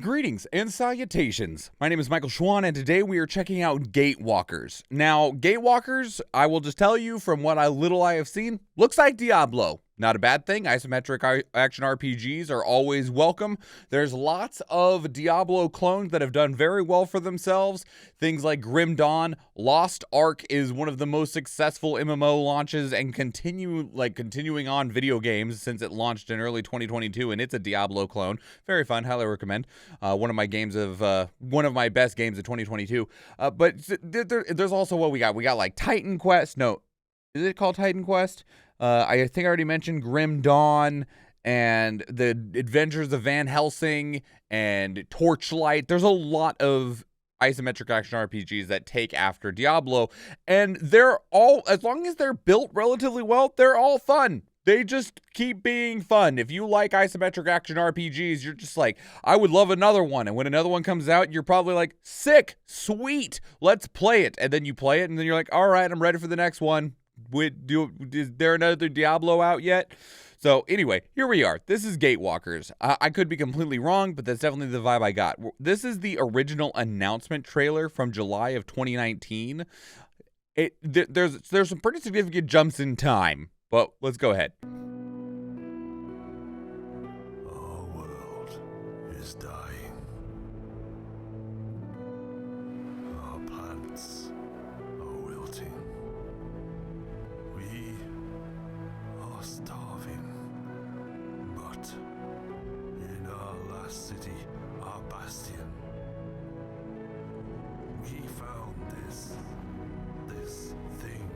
Greetings and salutations. My name is Michael Schwahn, and today we are checking out Gatewalkers. Now, Gatewalkers, I will just tell you from what I have seen, looks like Diablo. Not a bad thing. Isometric action RPGs are always welcome. There's lots of Diablo clones that have done very well for themselves. Things like Grim Dawn, Lost Ark is one of the most successful MMO launches and continuing on video games since it launched in early 2022, and it's a Diablo clone. Very fun, highly recommend. One of my best games of 2022. But there's also what we got. We got like Titan Quest. No, is it called Titan Quest? I think I already mentioned Grim Dawn and the Adventures of Van Helsing and Torchlight. There's a lot of isometric action RPGs that take after Diablo, and they're all, as long as they're built relatively well, they're all fun. They just keep being fun. If you like isometric action RPGs, you're just like, I would love another one. And when another one comes out, you're probably like, sick, sweet, let's play it. And then you play it, and then you're like, all right, I'm ready for the next one. Is there another Diablo out yet? So anyway, here we are. This is Gatewalkers. I could be completely wrong, but that's definitely the vibe I got. This is the original announcement trailer from July of 2019. There's some pretty significant jumps in time, but let's go ahead. Our world is dying. Our plants are wilting. We are starving. But in our last city, our bastion, we found this thing.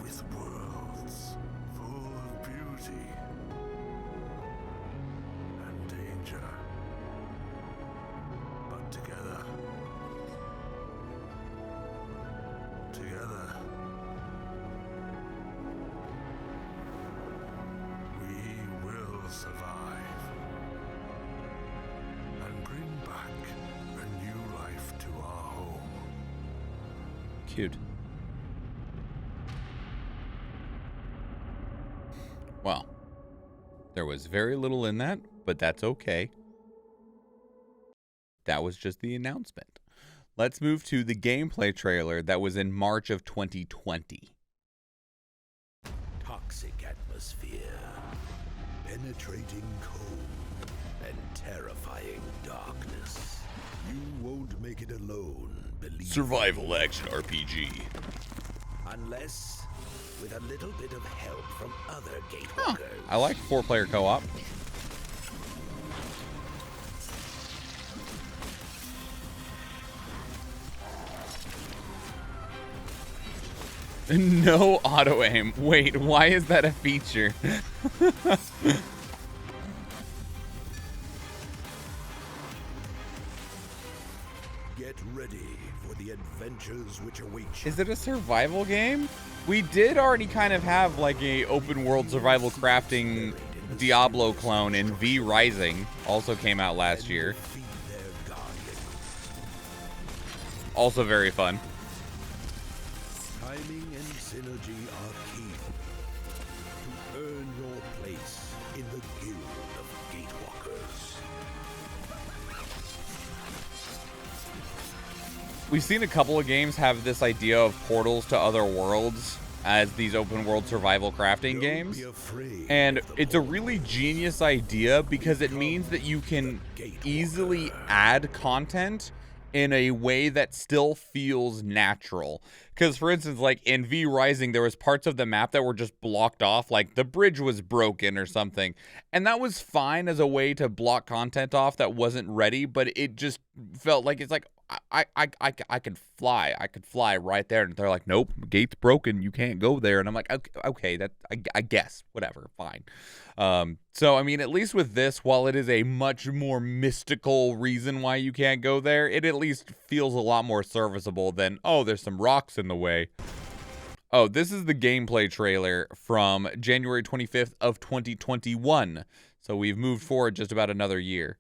With worlds full of beauty and danger. But together, we will survive and bring back a new life to our home. Cute. Well, there was very little in that, but that's okay. That was just the announcement. Let's move to the gameplay trailer that was in March of 2020. Toxic atmosphere, penetrating cold, and terrifying darkness. You won't make it alone, believe Survival action RPG. unless with a little bit of help from other Gatewalkers. I like 4-player co-op. No auto aim. Wait, why is that a feature? Get ready for the adventures which await you. Is it a survival game? We did already kind of have like a open world survival crafting Diablo clone in V Rising. Also came out last year. Feed their guardian. Also very fun. Timing and synergy are key to earn your place in the guild of Gatewalkers. We've seen a couple of games have this idea of portals to other worlds as these open world survival crafting games. And it's a really genius idea because it means that you can easily add content in a way that still feels natural. Because, for instance, like in V Rising, there was parts of the map that were just blocked off, like the bridge was broken or something. And that was fine as a way to block content off that wasn't ready, but it just felt like it's like, I could fly. I could fly right there. And they're like, nope, gate's broken. You can't go there. And I'm like, okay, that I guess, whatever, fine. So, I mean, at least with this, while it is a much more mystical reason why you can't go there, it at least feels a lot more serviceable than, oh, there's some rocks in the way. Oh, this is the gameplay trailer from January 25th of 2021. So we've moved forward just about another year.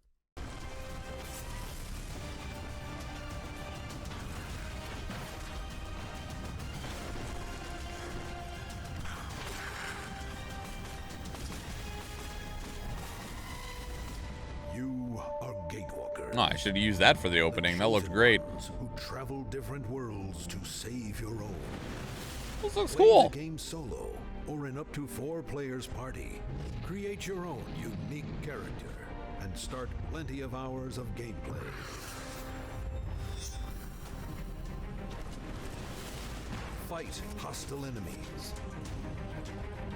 Oh, I should have used that for the opening. That looked great. Who travel different worlds to save your own. This looks Play cool. the game solo or in up to 4 players party. Create your own unique character and start plenty of hours of gameplay. Fight hostile enemies.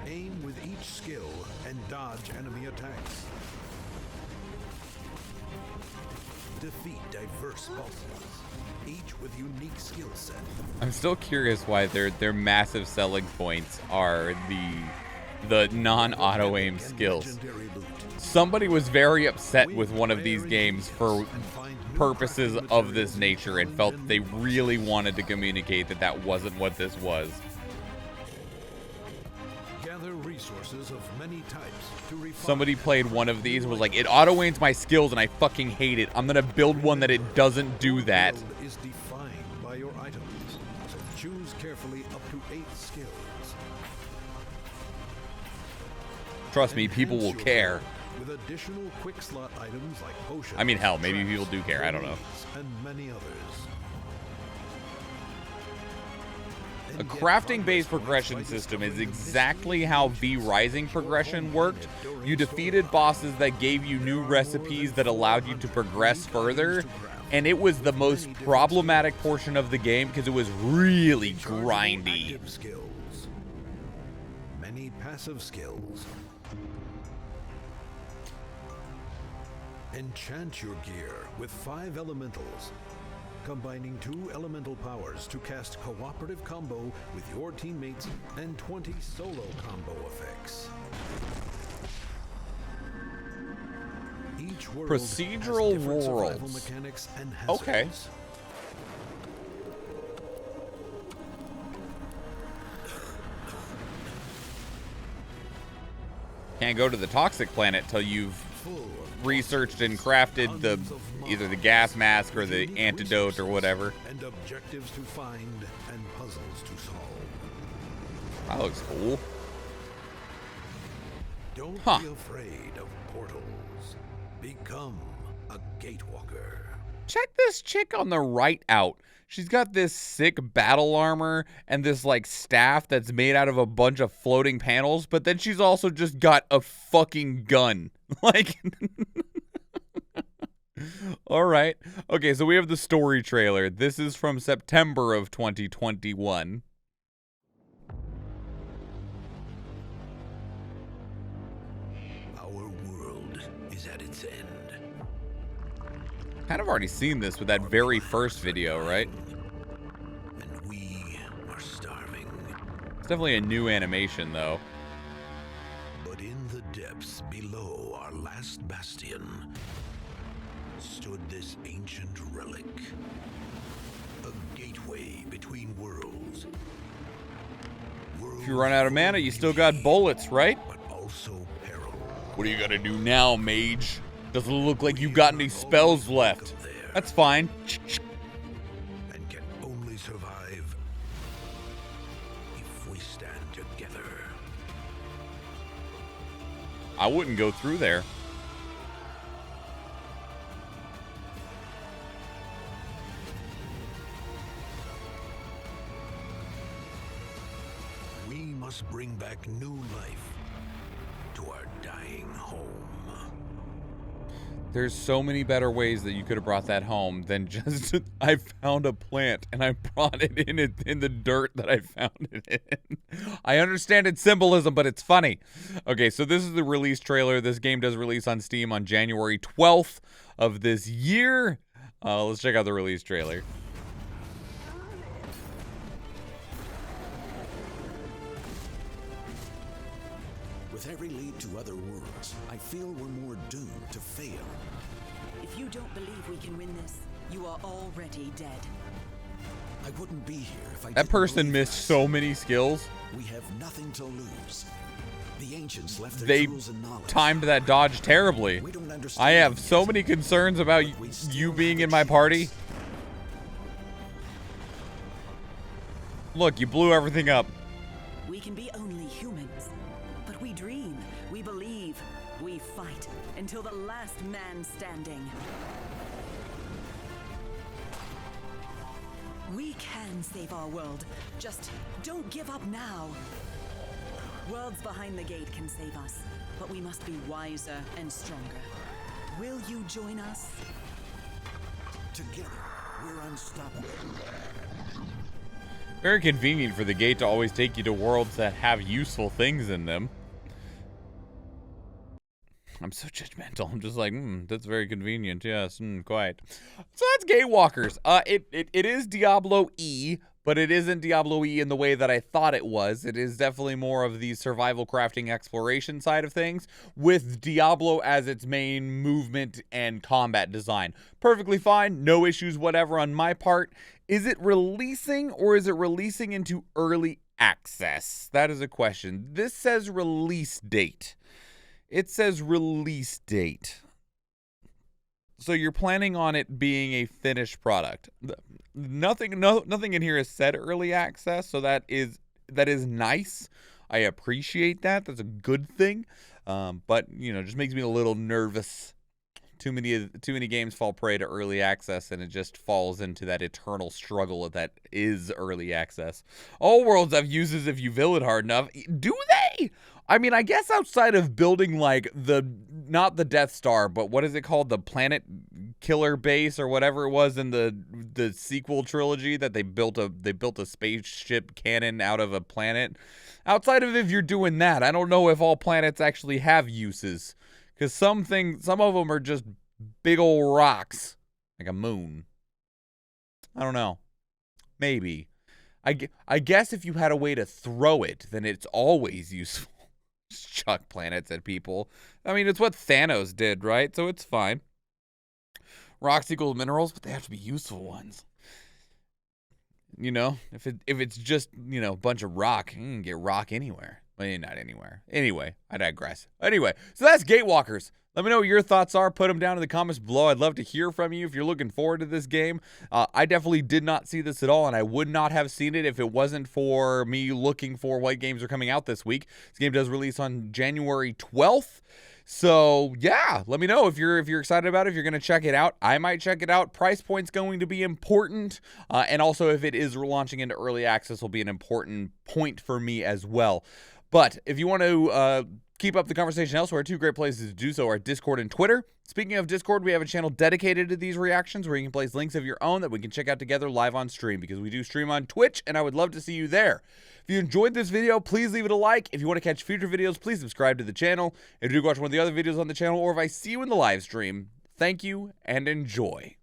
Aim with each skill and dodge enemy attacks. Defeat diverse bosses, each with unique skill set. I'm still curious why their massive selling points are the non-auto aim skills. Legendary loot. Somebody was very upset with one of these games for purposes of this nature and felt that they really wanted to communicate that that wasn't what this was. Gather resources of many types to refine. Somebody played one of these and was like, it auto-aims my skills and I fucking hate it. I'm gonna build one that it doesn't do that. The world is defined by your items, so choose carefully up to 8 skills. Trust me, people will Enhance your care. world with additional quick slot items like potions. I mean, hell, maybe traps, people do care. I don't know. grenades, and many others. A crafting-based progression system is exactly how V Rising progression worked. You defeated bosses that gave you new recipes that allowed you to progress further, and it was the most problematic portion of the game because it was really grindy. Active skills. Many passive skills. Enchant your gear with 5 elementals, combining 2 elemental powers to cast cooperative combo with your teammates and 20 solo combo effects. Each world Procedural has different survival worlds. mechanics and hazards. Okay. Can't go to the toxic planet till you've Full of researched and crafted the either the gas mask or the unique antidote or resources whatever. and objectives to find and puzzles to solve. That looks cool. Don't Huh. be afraid of portals. Become a Gatewalker. Check this chick on the right out. She's got this sick battle armor and this like staff that's made out of a bunch of floating panels, but then she's also just got a fucking gun. Like all right. Okay, so we have the story trailer. This is from September of 2021. Our world is at its end. Kind of already seen this with that very first video, right? And we are starving. It's definitely a new animation though. But in the depths below our last bastion stood this ancient relic. A gateway between worlds. If you run out of mana, you still got bullets, right? But also peril. What are you gonna do now, mage? Doesn't look like you got any spells left. That's fine. And can only survive if we stand together. I wouldn't go through there. We must bring back new life to our dying home. There's so many better ways that you could have brought that home than just I found a plant and I brought it in the dirt that I found it in. I understand its symbolism, but it's funny. Okay, so this is the release trailer. This game does release on Steam on January 12th of this year. Let's check out the release trailer. With every lead to other worlds, I feel we're more doomed to fail. If you don't believe we can win this, you are already dead. I wouldn't be here if I That didn't person believe missed this. so many skills. We have nothing to lose. The ancients left their They tools and knowledge. timed that dodge terribly. We don't understand I have them so yet, many concerns about but we still you being have a in my party. chance. Look, you blew everything up. We can be only humans, but we dream, we believe, we fight until the last man standing. We can save our world. Just don't give up now. Worlds behind the gate can save us, but we must be wiser and stronger. Will you join us? Together, we're unstoppable. Very convenient for the gate to always take you to worlds that have useful things in them. I'm so judgmental. I'm just like, that's very convenient. Yes, quite. So that's Gatewalkers. It is Diablo E, but it isn't Diablo E in the way that I thought it was. It is definitely more of the survival crafting exploration side of things, with Diablo as its main movement and combat design. Perfectly fine, no issues whatever on my part. Is it releasing, or is it releasing into early access? That is a question. This says release date. It says release date. So you're planning on it being a finished product. Nothing in here is said early access, so that is nice. I appreciate that. That's a good thing. But just makes me a little nervous. Too many games fall prey to early access, and it just falls into that eternal struggle that is early access. All worlds have uses if you build it hard enough. Do they? I mean, I guess outside of building like not the Death Star, but what is it called? The Planet Killer Base or whatever it was in the sequel trilogy that they built a spaceship cannon out of a planet. Outside of if you're doing that, I don't know if all planets actually have uses. Because some of them are just big old rocks, like a moon. I don't know. Maybe. I guess if you had a way to throw it, then it's always useful. Just chuck planets at people. I mean, it's what Thanos did, right? So it's fine. Rocks equal minerals, but they have to be useful ones. If it's just, a bunch of rock, you can get rock anywhere. Well, not anywhere. Anyway, I digress. Anyway, so that's Gatewalkers. Let me know what your thoughts are. Put them down in the comments below. I'd love to hear from you if you're looking forward to this game. I definitely did not see this at all, and I would not have seen it if it wasn't for me looking for what games are coming out this week. This game does release on January 12th. So, yeah, let me know if you're excited about it, if you're going to check it out. I might check it out. Price point's going to be important. And also, if it is launching into early access, will be an important point for me as well. But if you want to keep up the conversation elsewhere, two great places to do so are Discord and Twitter. Speaking of Discord, we have a channel dedicated to these reactions where you can place links of your own that we can check out together live on stream, because we do stream on Twitch, and I would love to see you there. If you enjoyed this video, please leave it a like. If you want to catch future videos, please subscribe to the channel. If you do watch one of the other videos on the channel, or if I see you in the live stream, thank you and enjoy.